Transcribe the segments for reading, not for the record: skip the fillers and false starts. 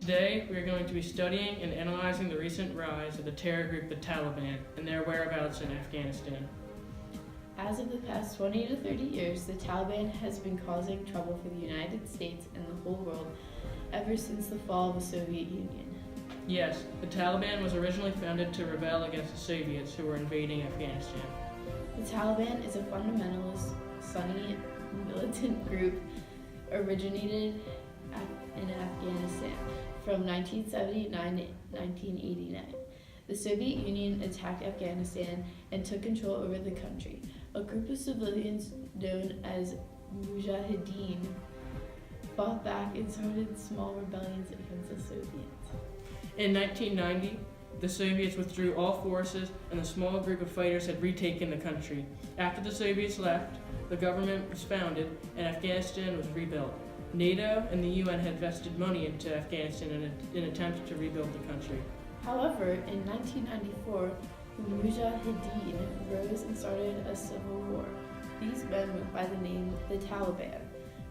Today, we are going to be studying and analyzing the recent rise of the terror group the Taliban and their whereabouts in Afghanistan. As of the past 20 to 30 years, the Taliban has been causing trouble for the United States and the whole world ever since the fall of the Soviet Union. Yes, the Taliban was originally founded to rebel against the Soviets who were invading Afghanistan. The Taliban is a fundamentalist Sunni militant group originated in Afghanistan from 1979 to 1989. The Soviet Union attacked Afghanistan and took control over the country. A group of civilians known as Mujahideen fought back and started small rebellions against the Soviets. In 1990, the Soviets withdrew all forces and the small group of fighters had retaken the country. After the Soviets left, the government was founded and Afghanistan was rebuilt. NATO and the UN had invested money into Afghanistan in an attempt to rebuild the country. However, in 1994, the Mujahideen rose and started a civil war. These men went by the name the Taliban.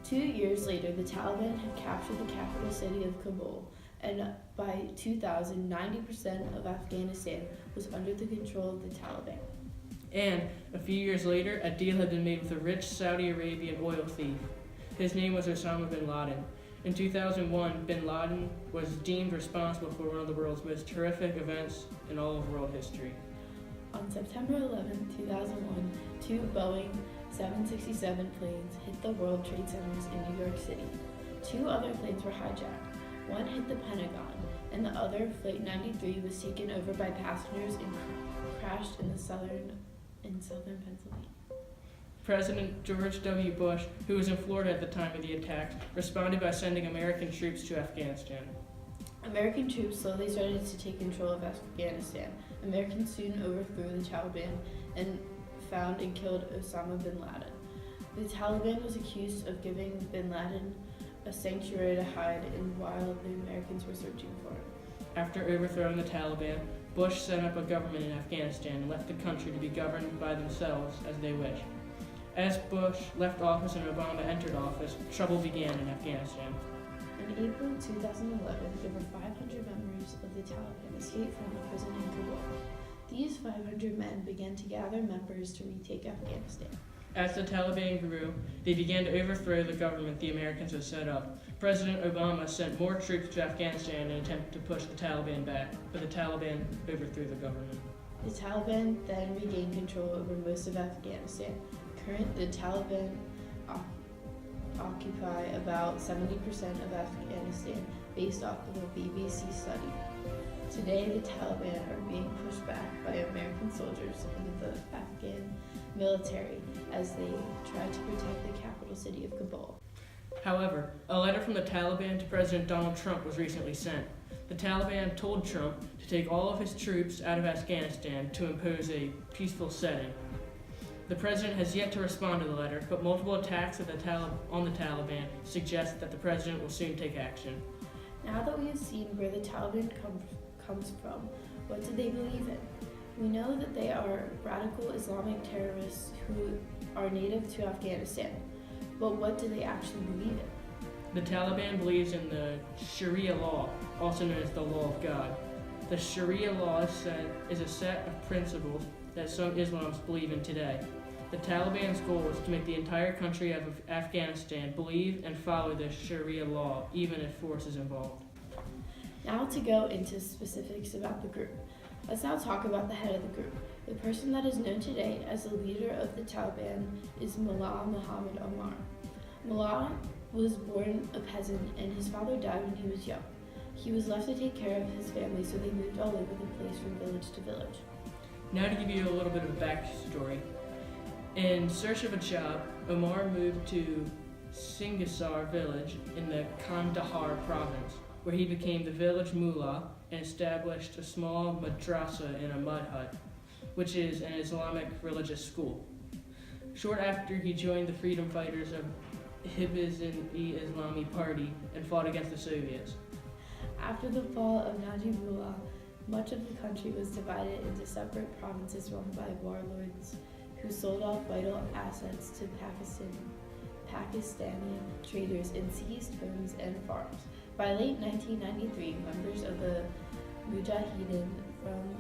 2 years later, the Taliban had captured the capital city of Kabul, and by 2000, 90% of Afghanistan was under the control of the Taliban. And a few years later, a deal had been made with a rich Saudi Arabian oil thief. His name was Osama bin Laden. In 2001, bin Laden was deemed responsible for one of the world's most horrific events in all of world history. On September 11, 2001, two Boeing 767 planes hit the World Trade Centers in New York City. Two other planes were hijacked. One hit the Pentagon, and the other, Flight 93, was taken over by passengers and crashed in southern Pennsylvania. President George W. Bush, who was in Florida at the time of the attacks, responded by sending American troops to Afghanistan. American troops slowly started to take control of Afghanistan. Americans soon overthrew the Taliban and found and killed Osama bin Laden. The Taliban was accused of giving bin Laden a sanctuary to hide in while the Americans were searching for him. After overthrowing the Taliban, Bush set up a government in Afghanistan and left the country to be governed by themselves as they wished. As Bush left office and Obama entered office, trouble began in Afghanistan. In April 2011, over 500 members of the Taliban escaped from the prison in Kabul. These 500 men began to gather members to retake Afghanistan. As the Taliban grew, they began to overthrow the government the Americans had set up. President Obama sent more troops to Afghanistan in an attempt to push the Taliban back, but the Taliban overthrew the government. The Taliban then regained control over most of Afghanistan. The Taliban occupy about 70% of Afghanistan, based off of a BBC study. Today, the Taliban are being pushed back by American soldiers and the Afghan military as they try to protect the capital city of Kabul. However, a letter from the Taliban to President Donald Trump was recently sent. The Taliban told Trump to take all of his troops out of Afghanistan to impose a peaceful setting. The president has yet to respond to the letter, but multiple attacks on the Taliban suggest that the president will soon take action. Now that we have seen where the Taliban comes from, what do they believe in? We know that they are radical Islamic terrorists who are native to Afghanistan, but what do they actually believe in? The Taliban believes in the Sharia law, also known as the law of God. The Sharia law is a set of principles that some Islams believe in today. The Taliban's goal is to make the entire country of Afghanistan believe and follow the Sharia law, even if force is involved. Now to go into specifics about the group. Let's now talk about the head of the group. The person that is known today as the leader of the Taliban is Mullah Muhammad Omar. Mullah was born a peasant and his father died when he was young. He was left to take care of his family, so they moved all over the place from village to village. Now to give you a little bit of a backstory. In search of a job, Omar moved to Singasar village in the Kandahar province, where he became the village mullah and established a small madrasa in a mud hut, which is an Islamic religious school. Short after, he joined the freedom fighters of Hizb-e-Islami party and fought against the Soviets. After the fall of Najibullah, much of the country was divided into separate provinces run by warlords who sold off vital assets to Pakistani traders and seized homes and farms. By late 1993, members of the Mujahideen from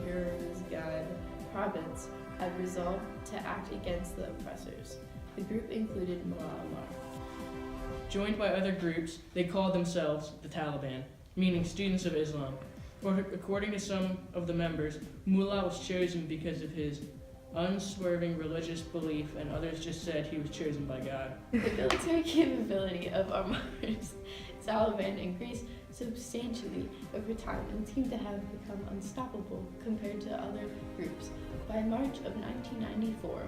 Uruzgan province had resolved to act against the oppressors. The group included Mullah Omar. Joined by other groups, they called themselves the Taliban, meaning students of Islam. According to some of the members, Mullah was chosen because of his unswerving religious belief, and others just said he was chosen by God. The military capability of Omar's Taliban increased substantially over time and seemed to have become unstoppable compared to other groups. By March of 1994,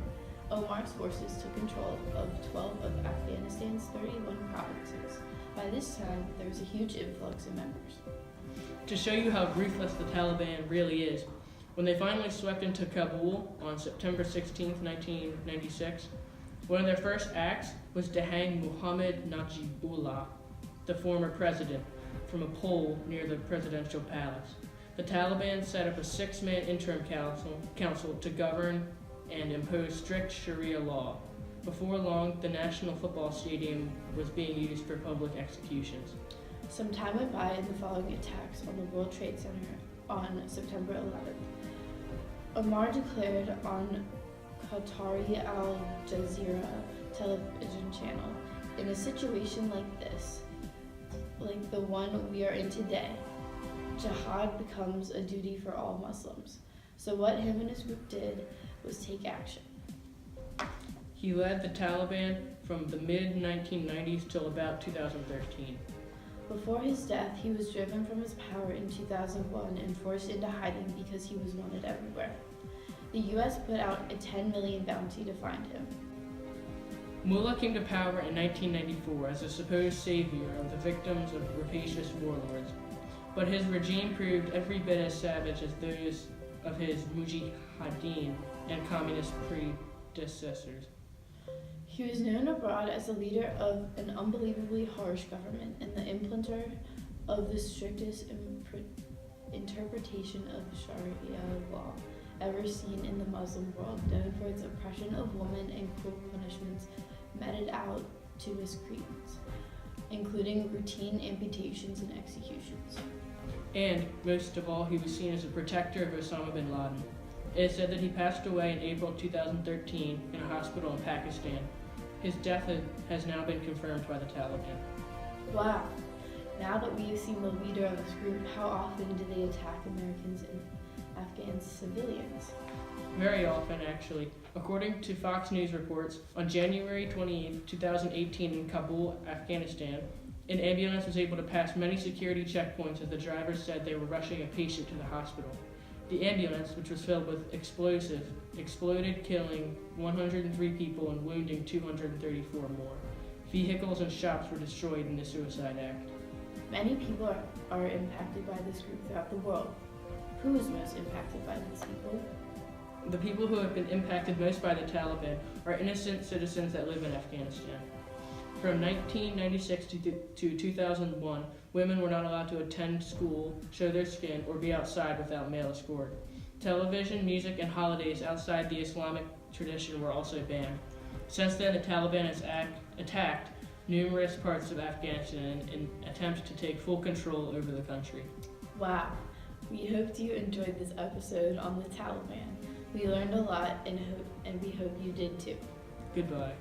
Omar's forces took control of 12 of Afghanistan's 31 provinces. By this time, there was a huge influx of members. To show you how ruthless the Taliban really is, when they finally swept into Kabul on September 16, 1996, one of their first acts was to hang Muhammad Najibullah, the former president, from a pole near the presidential palace. The Taliban set up a 6-man interim council to govern and impose strict Sharia law. Before long, the National Football Stadium was being used for public executions. Some time went by in the following attacks on the World Trade Center on September 11th. Omar declared on Qatari Al Jazeera television channel, in a situation like this, like the one we are in today, jihad becomes a duty for all Muslims. So what him and his group did was take action. He led the Taliban from the mid-1990s till about 2013. Before his death, he was driven from his power in 2001 and forced into hiding because he was wanted everywhere. The U.S. put out a $10 million bounty to find him. Mullah came to power in 1994 as a supposed savior of the victims of rapacious warlords, but his regime proved every bit as savage as those of his mujahideen and communist predecessors. He was known abroad as the leader of an unbelievably harsh government and the implementer of the strictest interpretation of Sharia law ever seen in the Muslim world, known for its oppression of women and cruel punishments meted out to miscreants, including routine amputations and executions. And, most of all, he was seen as a protector of Osama bin Laden. It is said that he passed away in April 2013 in a hospital in Pakistan. His death has now been confirmed by the Taliban. Wow. Now that we have seen the leader of this group, how often do they attack Americans and Afghan civilians? Very often, actually. According to Fox News reports, on January 28, 2018 in Kabul, Afghanistan, an ambulance was able to pass many security checkpoints as the driver said they were rushing a patient to the hospital. The ambulance, which was filled with explosives, exploded, killing 103 people and wounding 234 more. Vehicles and shops were destroyed in the suicide act. Many people are impacted by this group throughout the world. Who is most impacted by these people? The people who have been impacted most by the Taliban are innocent citizens that live in Afghanistan. From 1996 to 2001, women were not allowed to attend school, show their skin, or be outside without male escort. Television, music, and holidays outside the Islamic tradition were also banned. Since then, the Taliban has attacked numerous parts of Afghanistan in attempts to take full control over the country. Wow. We hoped you enjoyed this episode on the Taliban. We learned a lot and we hope you did too. Goodbye.